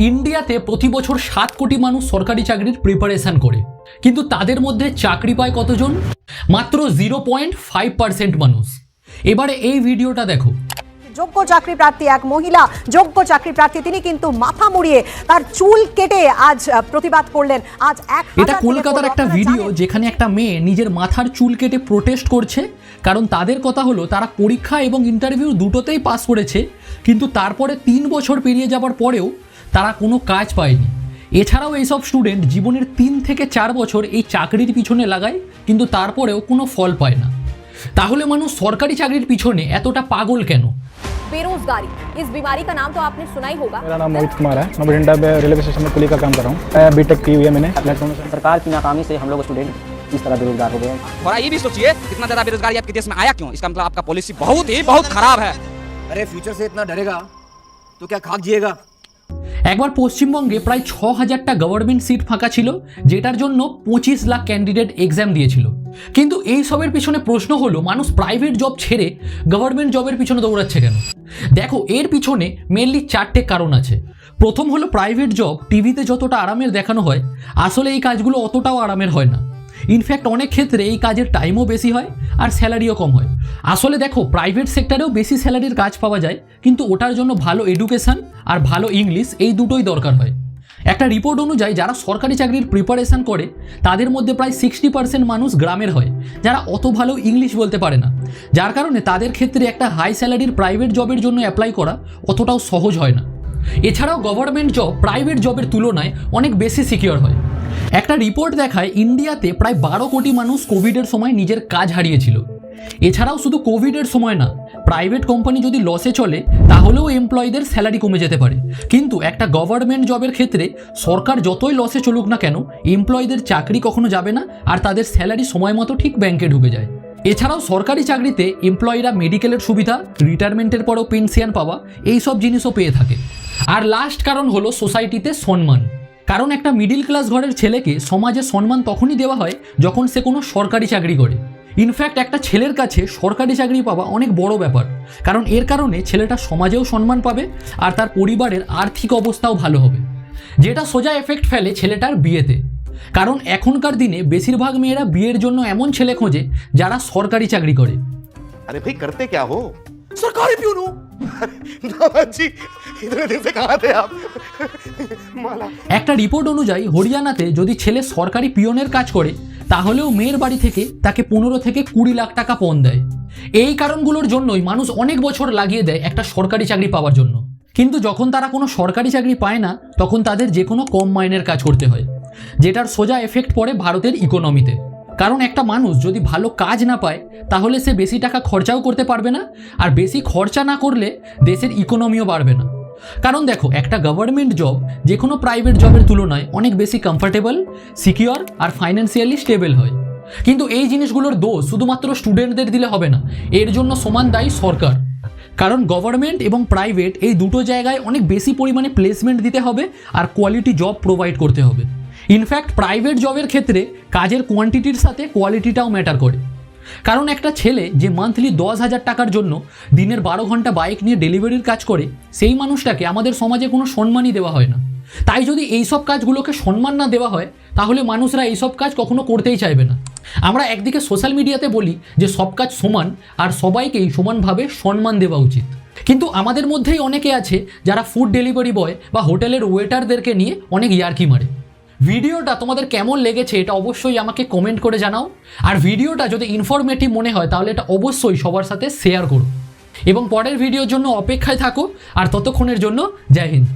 ইন্ডিয়াতে প্রতি বছর 7 কোটি মানুষ সরকারি চাকরির প্রিপারেশন করে, কিন্তু তাদের মধ্যে চাকরি পায় কতজন? মাত্র 0.5% মানুষ। এবারে এই ভিডিওটা দেখো। যোগ্য চাকরি প্রার্থী এক মহিলা যোগ্য চাকরি প্রার্থী, তিনি কিন্তু মাথা মুড়িয়ে তার চুল কেটে আজ প্রতিবাদ করলেন। আজ এটা কলকাতার একটা ভিডিও যেখানে একটা মেয়ে নিজের মাথার চুল কেটে প্রোটেস্ট করছে, কারণ তাদের কথা হলো তারা পরীক্ষা এবং ইন্টারভিউ দুটোতেই পাস করেছে, কিন্তু তারপরে 3 বছর পেরিয়ে যাবার পরেও তারা কোনো কাজ পায়নি। এছাড়াও এইসব স্টুডেন্ট জীবনের 3 থেকে 4 বছর এই চাকরির পিছনে লাগায়, কিন্তু তারপরেও কোনো ফল পায় না। তাহলে মানুষ সরকারি চাকরির পিছনে এতটা পাগল কেন? बेरोजगारी, इस बीमारी का नाम तो आपने सुना ही होगा। मेरा नाम मोहित कुमार है, मैं बठिंडा रेलवे स्टेशन में कुली का काम कर रहा हूँ। बीटेक की हुई है मैंने। सरकार की नाकामी से हम लोग स्टूडेंट इस तरह बेरोजगार हो गए हैं। और ये भी सोचिए कितना ज्यादा बेरोजगारी आपके देश में आया क्यों? इसका मतलब आपका पॉलिसी बहुत खराब है। अरे फ्यूचर से इतना डरेगा तो क्या खाक जिएगा? একবার পশ্চিমবঙ্গে প্রায় 6000টা গভর্নমেন্ট সিট ফাঁকা ছিল, যেটার জন্য 25 লাখ ক্যান্ডিডেট এক্সাম দিয়েছিল। কিন্তু এই সবের পিছনে প্রশ্ন হলো, মানুষ প্রাইভেট জব ছেড়ে গভর্নমেন্ট জবের পিছনে দৌড়াচ্ছে কেন? দেখো, এর পিছনে মেনলি 4টে কারণ আছে। প্রথম হলো, প্রাইভেট জব টিভিতে যতটা আরামের দেখানো হয়, আসলে এই কাজগুলো অতটাও আরামের হয় না। ইনফ্যাক্ট অনেক ক্ষেত্রে এই কাজের টাইমও বেশি হয় আর স্যালারিও কম হয়। আসলে দেখো, প্রাইভেট সেক্টরেও বেশি স্যালারির কাজ পাওয়া যায়, কিন্তু ওটার জন্য ভালো এডুকেশন আর ভালো ইংলিশ, এই দুটোই দরকার হয়। একটা রিপোর্ট অনুযায়ী যারা সরকারি চাকরির প্রিপারেশন করে তাদের মধ্যে প্রায় 60% মানুষ গ্রামের হয়, যারা অত ভালো ইংলিশ বলতে পারে না, যার কারণে তাদের ক্ষেত্রে একটা হাই স্যালারির প্রাইভেট জবের জন্য অ্যাপ্লাই করা অতটাও সহজ হয় না। এছাড়াও গভর্নমেন্ট জব প্রাইভেট জবের তুলনায় অনেক বেশি সিকিউর হয়। একটা রিপোর্ট দেখায় ইন্ডিয়াতে প্রায় 12 কোটি মানুষ কোভিডের সময় নিজের কাজ হারিয়েছিল। এছাড়াও শুধু কোভিডের সময় না, প্রাইভেট কোম্পানি যদি লসে চলে তাহলেও এমপ্লয়ীদের স্যালারি কমে যেতে পারে। কিন্তু একটা গভর্নমেন্ট জবের ক্ষেত্রে সরকার যতই লসে চলুক না কেন, এমপ্লয়ীদের চাকরি কখনো যাবে না আর তাদের স্যালারি সময় মতো ঠিক ব্যাংকে ঢুকে যায়। এছাড়াও সরকারি চাকরিতে এমপ্লয়িরা মেডিকেলের সুবিধা, রিটায়ারমেন্টের পরেও পেনশন পাওয়া, এই সব জিনিসও পেয়ে থাকে। আর লাস্ট কারণ হলো সোসাইটিতে সম্মান। কারণ একটা মিডিল ক্লাস ঘরের ছেলেকে সমাজে সম্মান তখনই দেওয়া হয় যখন সে কোনো সরকারি চাকরি করে। ইনফ্যাক্ট একটা ছেলের কাছে সরকারি চাকরি পাওয়া অনেক বড় ব্যাপার, কারণ এর কারণে ছেলেটা সমাজেও সম্মান পাবে আর তার পরিবারের আর্থিক অবস্থাও ভালো হবে, যেটা সোজা এফেক্ট ফেলে ছেলেটার বিয়েতে। কারণ এখনকার দিনে বেশিরভাগ মেয়েরা বিয়ের জন্য এমন ছেলে খোঁজে যারা সরকারি চাকরি করে। अरे भाई करते क्या हो? सरकारी प्यून हूँ। जी इतने दिन से कहाँ थे आप? माला একটা রিপোর্ট অনুযায়ী হরিয়ানাতে যদি ছেলে সরকারি পিয়নের কাজ করে তাহলেও মেয়ের বাড়ি থেকে তাকে 15 থেকে 20 লাখ টাকা পণ দেয়। এই কারণগুলোর জন্যই মানুষ অনেক বছর লাগিয়ে দেয় একটা সরকারি চাকরি পাওয়ার জন্য, কিন্তু যখন তারা কোনো সরকারি চাকরি পায় না তখন তাদের যে কোনো কম মাইনের কাজ করতে হয়, যেটার সোজা এফেক্ট পড়ে ভারতের ইকোনমিতে। কারণ একটা মানুষ যদি ভালো কাজ না পায় তাহলে সে বেশি টাকা খরচাও করতে পারবে না, আর বেশি খরচা না করলে দেশের ইকোনমিও বাড়বে না। কারণ দেখো, একটা গভর্নমেন্ট জব যে কোনো প্রাইভেট জবের তুলনায় অনেক বেশি কমফর্টেবল, সিকিউর আর ফাইন্যান্সিয়ালি স্টেবল হয়। কিন্তু এই জিনিসগুলোর দোষ শুধুমাত্র স্টুডেন্টদের দিলে হবে না, এর জন্য সমান দায়ী সরকার। কারণ গভর্নমেন্ট এবং প্রাইভেট এই দুটো জায়গায় অনেক বেশি পরিমাণে প্লেসমেন্ট দিতে হবে আর কোয়ালিটি জব প্রোভাইড করতে হবে। ইনফ্যাক্ট প্রাইভেট জবের ক্ষেত্রে কাজের কোয়ান্টিটির সাথে কোয়ালিটিটাও ম্যাটার করে। কারণ একটা ছেলে যে মান্থলি 10,000 টাকার জন্য দিনের 12 ঘন্টা বাইক নিয়ে ডেলিভারির কাজ করে, সেই মানুষটাকে আমাদের সমাজে কোনো সম্মানই দেওয়া হয় না। তাই যদি এইসব কাজগুলোকে সম্মান না দেওয়া হয় তাহলে মানুষরা এইসব কাজ কখনো করতেই চাইবে না। আমরা একদিকে সোশ্যাল মিডিয়াতে বলি যে সব কাজ সমান আর সবাইকেই সমানভাবে সম্মান দেওয়া উচিত, কিন্তু আমাদের মধ্যেই অনেকে আছে যারা ফুড ডেলিভারি বয় বা হোটেলের ওয়েটারদেরকে নিয়ে অনেক ইয়ার্কি মারে। ভিডিওটা তোমাদের কেমন লেগেছে এটা অবশ্যই আমাকে কমেন্ট করে জানাও, আর ভিডিওটা যদি ইনফরমেটিভ মনে হয় তাহলে এটা অবশ্যই সবার সাথে শেয়ার করো এবং পরের ভিডিওর জন্য অপেক্ষায় থাকো। আর ততক্ষণের জন্য জয় হিন্দ।